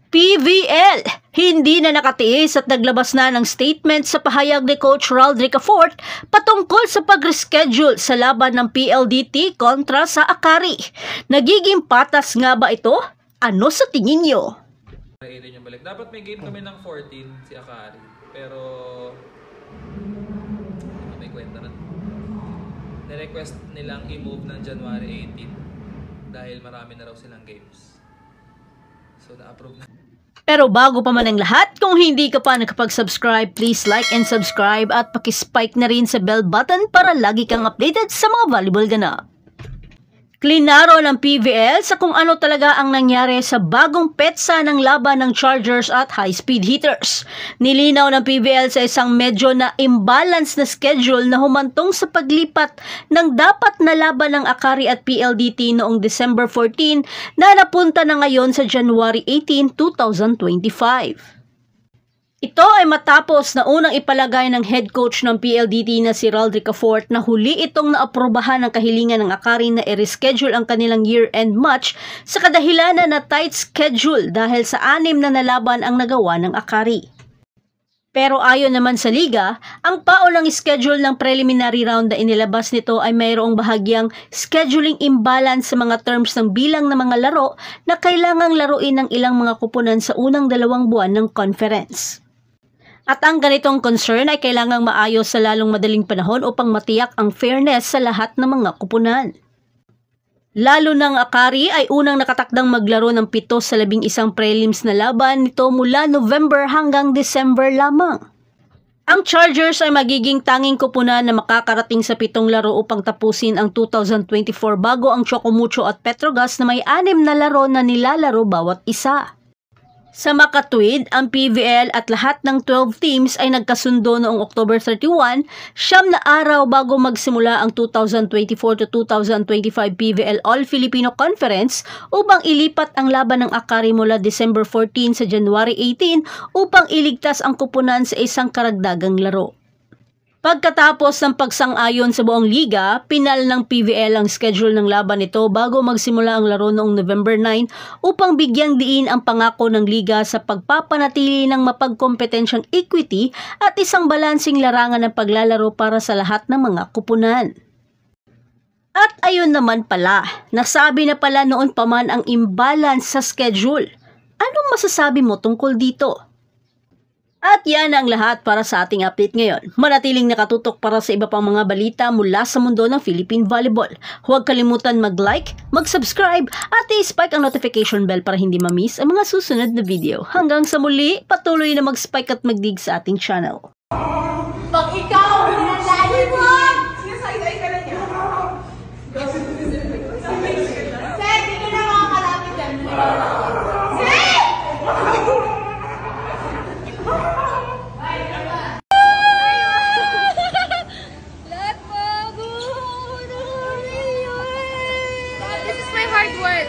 PVL, hindi na nakatiis at naglabas na ng statement sa pahayag ni Coach Raldrick Afort patungkol sa pag-reschedule sa laban ng PLDT kontra sa Akari. Nagiging patas nga ba ito? Ano sa tingin nyo? Dapat may game kami ng 14 si Akari, pero may kwenta na. Nirequest nilang i-move ng January 18 dahil marami na raw silang games. So na-approve na. Pero bago pa man ang lahat, kung hindi ka pa nakapag-subscribe, please like and subscribe at pakispike na rin sa bell button para lagi kang updated sa mga volleyball ganap. Klinaro ng PVL sa kung ano talaga ang nangyari sa bagong petsa ng laban ng Chargers at high-speed hitters. Nilinaw ng PVL sa isang medyo na imbalance na schedule na humantong sa paglipat ng dapat na laban ng Akari at PLDT noong December 14 na napunta na ngayon sa January 18, 2025. Ito ay matapos na unang ipalagay ng head coach ng PLDT na si Raldrick Afort na huli itong naaprubahan ng kahilingan ng Akari na i-reschedule ang kanilang year-end match sa kadahilanan na tight schedule dahil sa 6 na nalaban ang nagawa ng Akari. Pero ayon naman sa liga, ang paulang schedule ng preliminary round na inilabas nito ay mayroong bahagyang scheduling imbalance sa mga terms ng bilang ng mga laro na kailangang laruin ng ilang mga kupunan sa unang 2 buwan ng conference. At ang ganitong concern ay kailangang maayos sa lalong madaling panahon upang matiyak ang fairness sa lahat ng mga kupunan. Lalo ng Akari ay unang nakatakdang maglaro ng 7 sa 11 prelims na laban nito mula November hanggang December lamang. Ang Chargers ay magiging tanging kupunan na makakarating sa 7 laro upang tapusin ang 2024 bago ang Chocomucho at Petrogas na may 6 na laro na nilalaro bawat isa. Sa makatwid, ang PVL at lahat ng 12 teams ay nagkasundo noong October 31, 9 na araw bago magsimula ang 2024 to 2025 PVL All-Filipino Conference upang ilipat ang laban ng Akari mula December 14 sa January 18 upang iligtas ang kupunan sa isang karagdagang laro. Pagkatapos ng pagsang-ayon sa buong liga, pinal ng PVL ang schedule ng laban nito bago magsimula ang laro noong November 9 upang bigyang diin ang pangako ng liga sa pagpapanatili ng mapagkompetensyang equity at isang balansing larangan ng paglalaro para sa lahat ng mga kupunan. At ayun naman pala, nasabi na pala noon pa man ang imbalance sa schedule. Anong masasabi mo tungkol dito? At yan ang lahat para sa ating update ngayon. Manatiling nakatutok para sa iba pang mga balita mula sa mundo ng Philippine Volleyball. Huwag kalimutan mag-like, mag-subscribe at i-spike ang notification bell para hindi ma-miss ang mga susunod na video. Hanggang sa muli, patuloy na mag-spike at mag-dig sa ating channel. Pag ikaw, hinalali mo! Sinasay-say ka na niya. Sir, hindi na makakalapit yan. Sir! This is my hard work.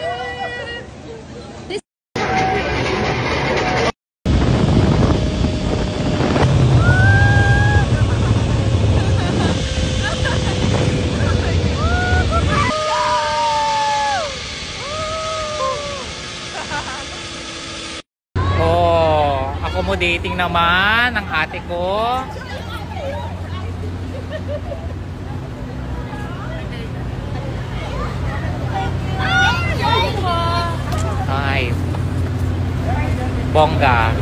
Oh, accommodating naman ang ate ko. Ay, bongga.